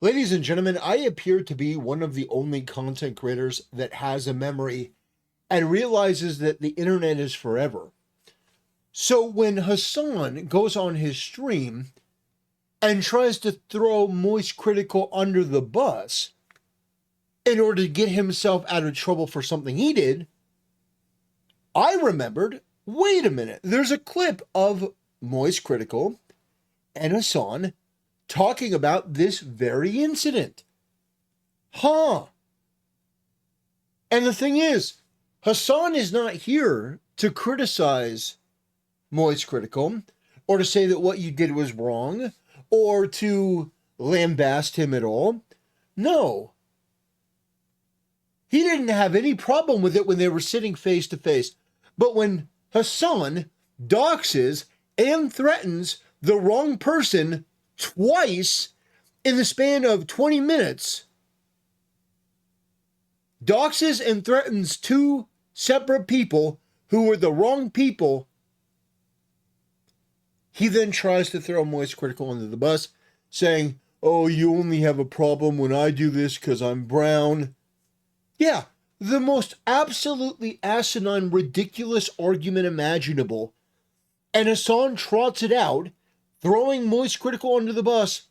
Ladies and gentlemen, I appear to be one of the only content creators that has a memory and realizes that the internet is forever. So when Hassan goes on his stream and tries to throw Moist Critical under the bus in order to get himself out of trouble for something he did, I remembered, wait a minute, there's a clip of Moist Critical and Hassan talking about this very incident. And the thing is, Hassan is not here to criticize Moist Critical or to say that what you did was wrong or to lambaste him at all. No. He didn't have any problem with it when they were sitting face to face. But when Hassan doxes and threatens the wrong person twice in the span of 20 minutes, doxes and threatens two separate people who were the wrong people, he then tries to throw Moist Critical under the bus, saying, oh, you only have a problem when I do this because I'm brown. Yeah, the most absolutely asinine, ridiculous argument imaginable. And Hassan trots it out, throwing Moist Critical under the bus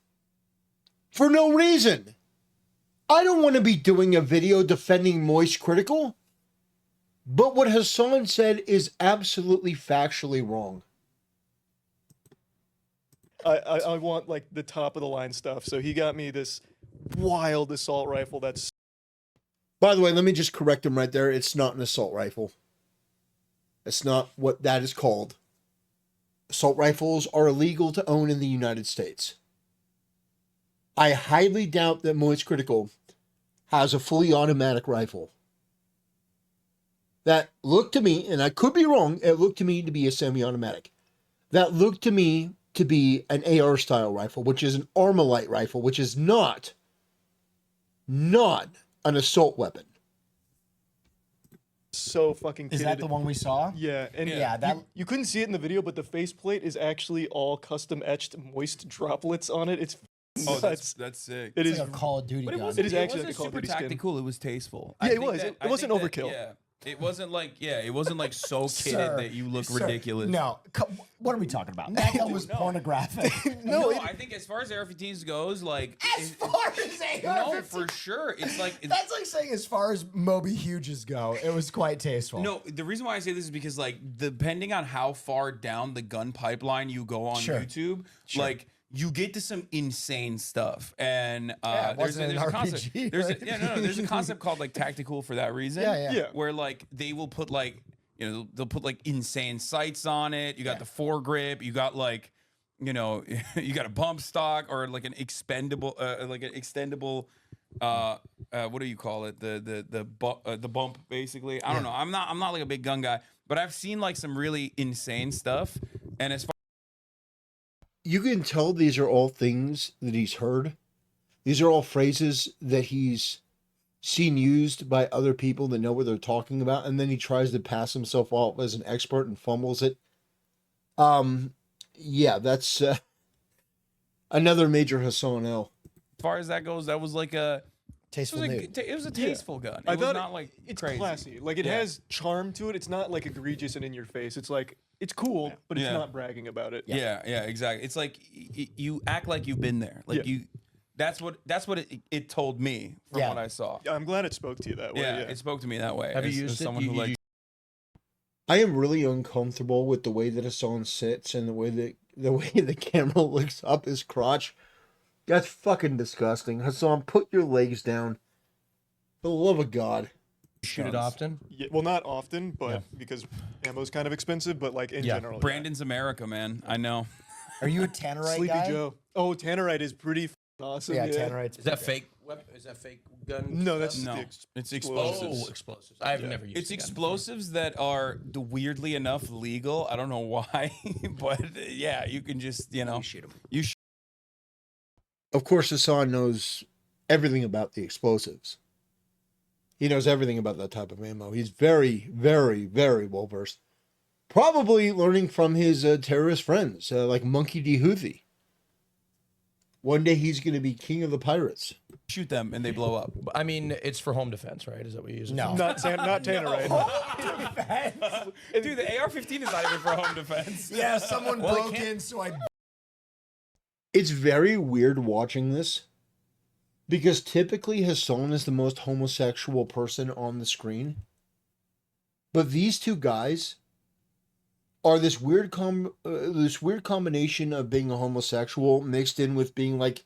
for no reason. I don't want to be doing a video defending Moist Critical, but what Hassan said is absolutely factually wrong. I want like the top of the line stuff. So he got me this wild assault rifle that's... By the way, let me just correct him right there. It's not an assault rifle. It's not what that is called. Assault rifles are illegal to own in the United States. I highly doubt that Moist Critical has a fully automatic rifle. That looked to me, and I could be wrong, it looked to me to be a semi-automatic. That looked to me to be an AR style rifle, which is an Armalite rifle, which is not an assault weapon. So fucking Is that the one we saw? Yeah, and Yeah, that you couldn't see it in the video, but the faceplate is actually all custom etched moist droplets on it. It's Oh, nuts. that's sick. It it's is. like a Call of Duty But it gun. wasn't, It is it actually wasn't like a Call of super Duty skin. tactical. It was tasteful. Yeah, I it think was. that- It wasn't I think overkill. Yeah, it wasn't like it wasn't like so kitted Sir, that you look sir, ridiculous. No, what are we talking about? That gun was pornographic. No, I think as far as AR-15s goes, like As far as AR-15, no, for sure, it's like that's like saying as far as Moby Huges go, it was quite tasteful. No, the reason why I say this is because, like, depending on how far down the gun pipeline you go on Sure. YouTube, like, you get to some insane stuff. And Yeah, it there's wasn't an a concept. RPG, right? There's a concept called like tactical for that reason. Yeah. Where like they will put like, you know, they'll put like insane sights on it. You got the foregrip. You got like, you know, you got a bump stock or like an expendable, like an extendable. What do you call it? The bump basically. I don't know. I'm not like a big gun guy, but I've seen like some really insane stuff. And as far You can tell these are all things that he's heard. These are all phrases that he's seen used by other people that know what they're talking about, and then he tries to pass himself off as an expert and fumbles it. Yeah, that's another major Hassan L. far as that goes, that was like a Tasteful nude. it was a tasteful gun. It I was thought not like it's crazy. classy. Like it has charm to it. It's not like egregious and in your face. It's like it's cool, but it's Yeah. not bragging about it. Yeah, exactly. It's like you act like you've been there. Like Yeah. that's what it told me from Yeah. what I saw. Yeah, I'm glad it spoke to you that way. Yeah, Yeah, it spoke to me that way. Have you as used it? someone who like I am really uncomfortable with the way that Hassan sits and the way the camera looks up his crotch. That's fucking disgusting. Hassan, put your legs down. For the love of God. Shoot it often? Yeah, well, not often, but because ammo's kind of expensive. But like in general, Brandon's America, man. I know. Are you a Tannerite Sleepy guy? Joe. Oh, Tannerite is pretty awesome. Yeah, Tannerite's Is that fake weapon? Is that fake gun? No, that's No, the it's explosives. explosives. Oh, explosives. I've never used It's a gun explosives that are weirdly enough legal. I don't know why, but yeah, you can just before. You shoot 'em. you Of course, Hassan knows everything about the explosives. He knows everything about that type of ammo. He's very, very, very well versed. Probably learning from his terrorist friends, like Monkey D. Houthi. One day he's going to be king of the pirates. Shoot them and they blow up. I mean, it's for home defense, right? Is that what you use? No. Not Tannerite. Dude, the AR-15 is not even for home defense. Yeah, someone Well, broke in, so I. It's very weird watching this because typically Hasan is the most homosexual person on the screen. But these two guys are this weird combination of being a homosexual mixed in with being like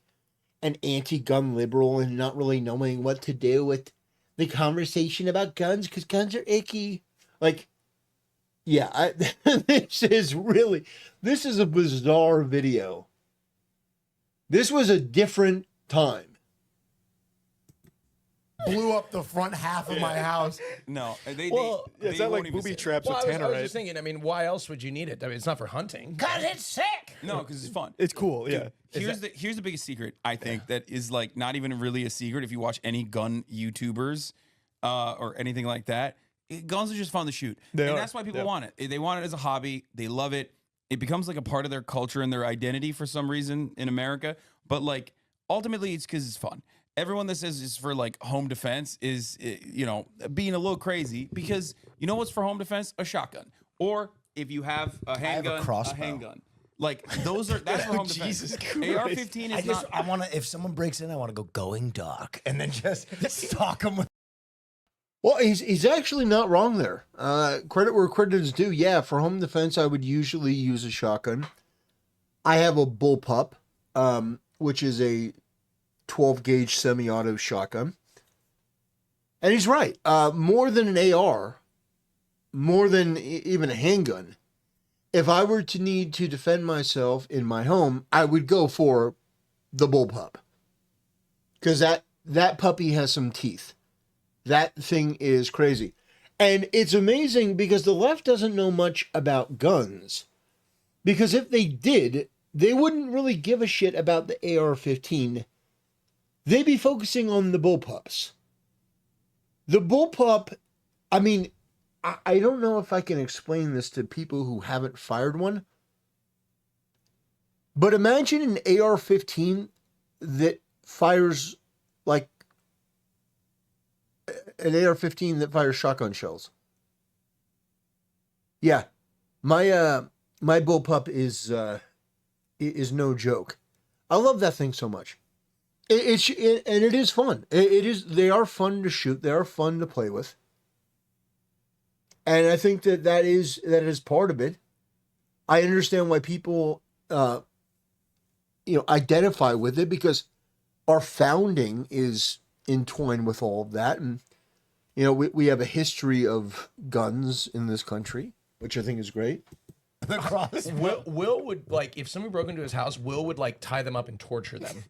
an anti-gun liberal and not really knowing what to do with the conversation about guns because guns are icky. Like, yeah, this is a bizarre video. This was a different time. Blew up the front half of my house. No, Yeah, it's not won't like even booby say it. traps Well, with I was Tannerite. just thinking, I mean, why else would you need it? I mean, it's not for hunting. Cause it's sick. No, because it's fun. It's cool, yeah. Here's the biggest secret, I think, that is like not even really a secret if you watch any gun YouTubers or anything like that. Guns are just fun to shoot. They and are, that's why people yeah. want it. They want it as a hobby. They love it. It becomes like a part of their culture and their identity for some reason in America. But like ultimately it's because it's fun. Everyone that says it's for like home defense is, being a little crazy because you know what's for home defense? A shotgun. Or if you have a handgun, crossbow. handgun. Like that's for home defense. Jesus Christ. AR-15 is not. I want to. If someone breaks in, I want to go going dark and then just stalk them with. Well, he's actually not wrong there. Credit where credit is due. Yeah, for home defense, I would usually use a shotgun. I have a bullpup, which is a 12 gauge semi-auto shotgun. And he's right. More than an AR, more than even a handgun, if I were to need to defend myself in my home, I would go for the bullpup. Because that puppy has some teeth. That thing is crazy. And it's amazing because the left doesn't know much about guns. Because if they did, they wouldn't really give a shit about the AR-15. They'd be focusing on the bullpups. The bullpup, I mean, I don't know if I can explain this to people who haven't fired one. But imagine an AR-15 that fires like an AR-15 that fires shotgun shells. Yeah, my bullpup is no joke. I love that thing so much. And it is fun. They are fun to shoot. They are fun to play with. And I think that is part of it. I understand why people identify with it because our founding is entwined with all of that. And, we have a history of guns in this country, which I think is great. The cross. Will would like if somebody broke into his house. Will would like tie them up and torture them.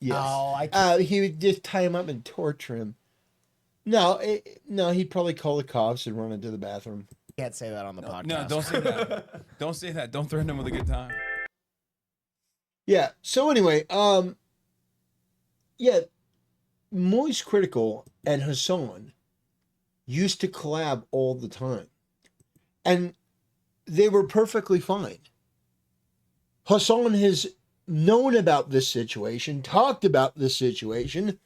Yes. Oh, I he would just tie him up and torture him. No, he'd probably call the cops and run into the bathroom. can't say that on the podcast. No, don't say that. Don't say that. Don't threaten him with a good time. Yeah. So anyway, Moist Critikal and Hasan used to collab all the time. And they were perfectly fine. Hasan has known about this situation, talked about this situation.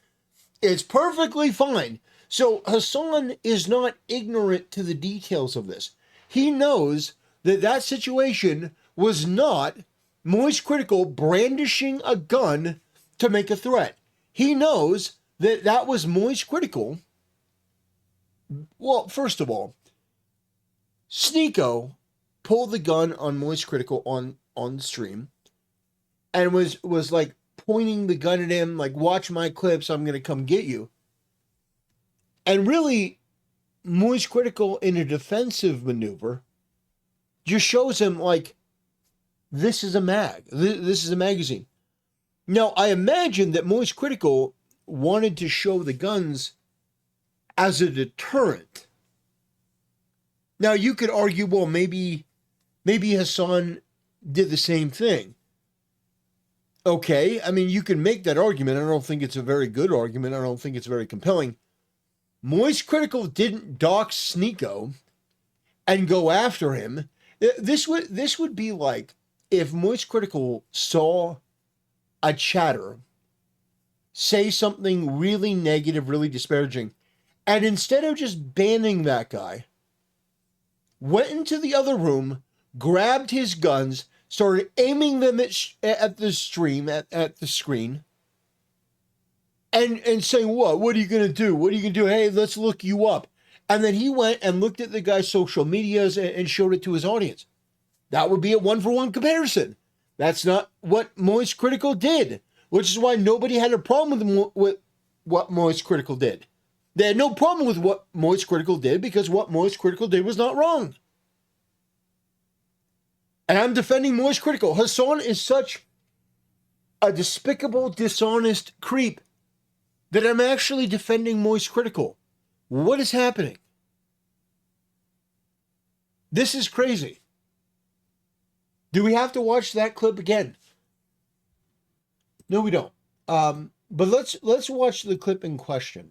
It's perfectly fine. So Hasan is not ignorant to the details of this. He knows that situation was not Moist Critikal brandishing a gun to make a threat. He knows that was Moist Critikal. Well, first of all, Sneeko pulled the gun on Moist Critikal on the stream and was like pointing the gun at him, like, watch my clips, I'm going to come get you. And really, Moist Critikal in a defensive maneuver just shows him, like, this is a mag. This is a magazine. Now, I imagine that Moist Critikal wanted to show the guns as a deterrent. Now, you could argue, well, maybe Hasan did the same thing. Okay, I mean, you can make that argument. I don't think it's a very good argument. I don't think it's very compelling. Moist Critikal didn't dox Sneeko and go after him. This would be like if Moist Critikal saw a chatter say something really negative, really disparaging, and instead of just banning that guy, went into the other room, grabbed his guns, started aiming them at the stream, at the screen, and saying, what are you going to do? What are you going to do? Hey, let's look you up. And then he went and looked at the guy's social medias and showed it to his audience. That would be a 1-for-1 comparison. That's not what Moist Critical did, which is why nobody had a problem with what Moist Critical did. They had no problem with what Moist Critical did because what Moist Critical did was not wrong. And I'm defending Moist Critical. Hasan is such a despicable, dishonest creep that I'm actually defending Moist Critical. What is happening? This is crazy. Do we have to watch that clip again? No, we don't. But let's watch the clip in question,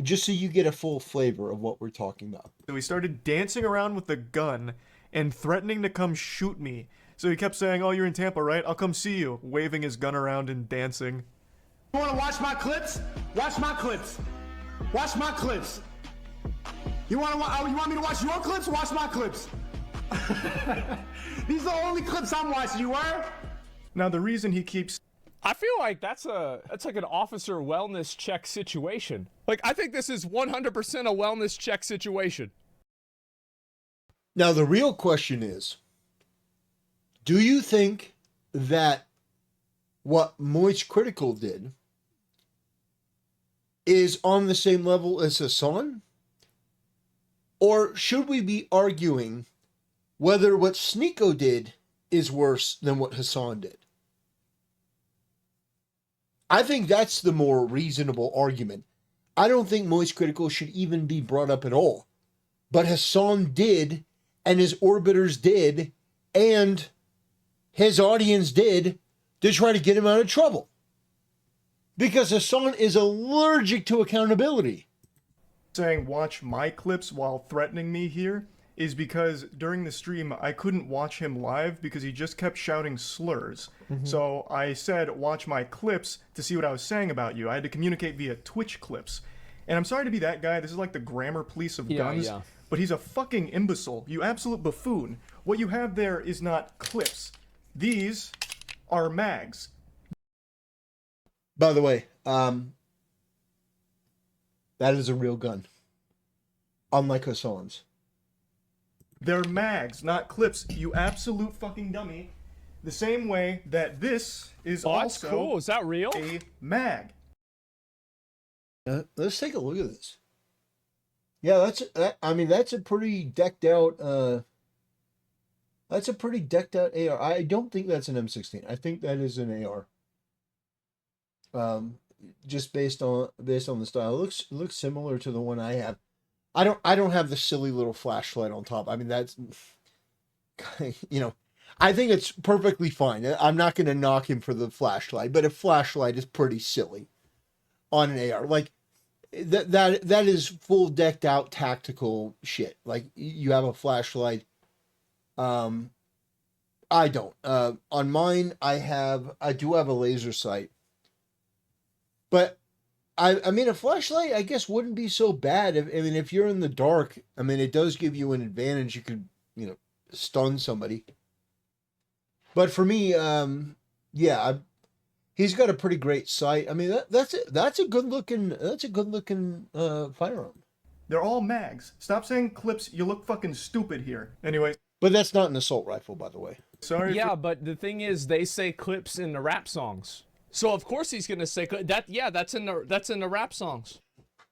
just so you get a full flavor of what we're talking about. So he started dancing around with the gun and threatening to come shoot me. So he kept saying, oh, you're in Tampa, right? I'll come see you, waving his gun around and dancing. You wanna watch my clips? Watch my clips. Watch my clips. You want me to watch your clips? Watch my clips. These are the only clips I'm watching, you were? Now, the reason he keeps I feel like that's like an officer wellness check situation. Like, I think this is 100% a wellness check situation. Now, the real question is, do you think that what Moist Critical did is on the same level as Hasan? Or should we be arguing whether what Sneeko did is worse than what Hasan did? I think that's the more reasonable argument. I don't think Moist Critical should even be brought up at all. But Hasan did, and his orbiters did, and his audience did to try to get him out of trouble. Because Hasan is allergic to accountability. saying watch my clips while threatening me here is because during the stream I couldn't watch him live because he just kept shouting slurs. So I said watch my clips to see what I was saying about you. I had to communicate via Twitch clips. And I'm sorry to be that guy. This is like the grammar police of guns. Yeah. But he's a fucking imbecile. You absolute buffoon. What you have there is not clips. These are mags. By the way, that is a real gun. Unlike Hasan's. They're mags, not clips, you absolute fucking dummy. The same way that this is Oh, that's also cool. Is that real? a mag. Let's take a look at this. Yeah, that's a pretty decked out. That's a pretty decked out AR. I don't think that's an M16. I think that is an AR. Just based on the style, it looks similar to the one I have. I don't have the silly little flashlight on top. I mean, that's, I think it's perfectly fine. I'm not going to knock him for the flashlight, but a flashlight is pretty silly on an AR. Like that is full decked out tactical shit. Like you have a flashlight. I don't. On mine, I do have a laser sight. But I mean, a flashlight, I guess, wouldn't be so bad. If you're in the dark, it does give you an advantage. You could, stun somebody. But for me, he's got a pretty great sight. That's a good looking firearm. They're all mags. Stop saying clips, you look fucking stupid here. Anyway, But that's not an assault rifle, by the way. sorry Yeah, but the thing is, they say clips in the rap songs. So of course he's gonna say that. Yeah, that's in the rap songs.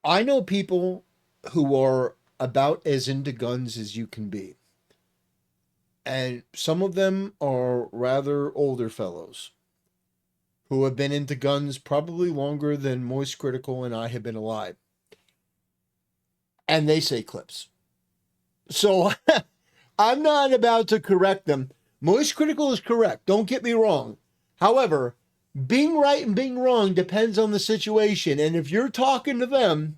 I know people who are about as into guns as you can be. And some of them are rather older fellows who have been into guns probably longer than Moist Critical and I have been alive. And they say clips. So I'm not about to correct them. Moist Critical is correct. Don't get me wrong. However, being right and being wrong depends on the situation. And if you're talking to them,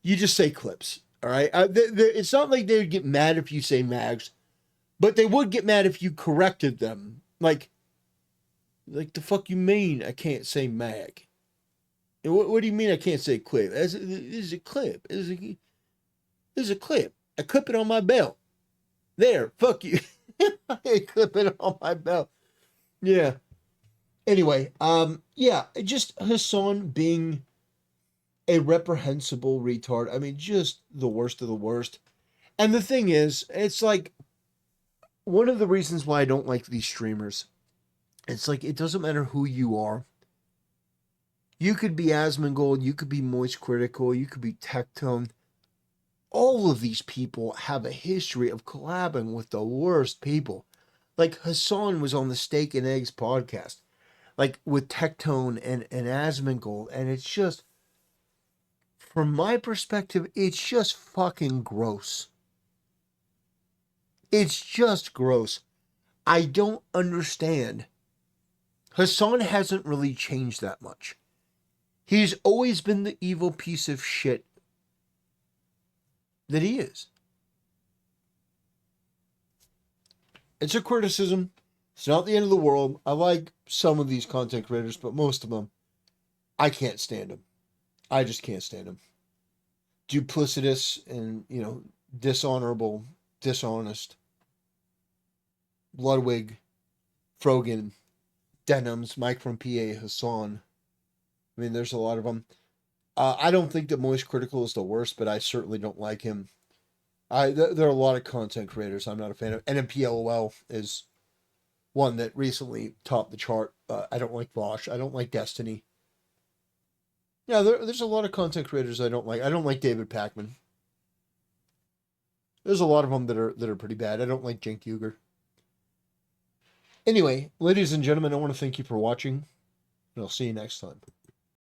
you just say clips. All right. It's not like they would get mad if you say mags, but they would get mad if you corrected them. Like, Like, the fuck you mean I can't say mag? And what do you mean I can't say clip? This is a clip. This is a clip. I clip it on my belt. There, fuck you. I clip it on my belt. Yeah. Anyway, yeah, just Hasan being a reprehensible retard. I mean, just the worst of the worst. And the thing is, it's like one of the reasons why I don't like these streamers. It's like it doesn't matter who you are. You could be Asmongold, you could be Moist Critical, you could be Tectone. All of these people have a history of collabing with the worst people. Like Hasan was on the Steak and Eggs podcast, like with Tectone and Asmongold, and it's just, from my perspective, it's just fucking gross. It's just gross. I don't understand. Hasan hasn't really changed that much. He's always been the evil piece of shit that he is. It's a criticism. It's not the end of the world. I like some of these content creators, but most of them, I can't stand them. I just can't stand them. Duplicitous and, dishonorable, dishonest. Ludwig, Frogan, Denims, Mike from PA, Hasan. I mean, there's a lot of them. I don't think that Moist Critical is the worst, but I certainly don't like him. There are a lot of content creators I'm not a fan of. NMPLOL is one that recently topped the chart. I don't like Vosh. I don't like Destiny. Yeah, there's a lot of content creators I don't like. I don't like David Pacman. There's a lot of them that are pretty bad. I don't like Cenk Uygur. Anyway, ladies and gentlemen, I want to thank you for watching, and I'll see you next time.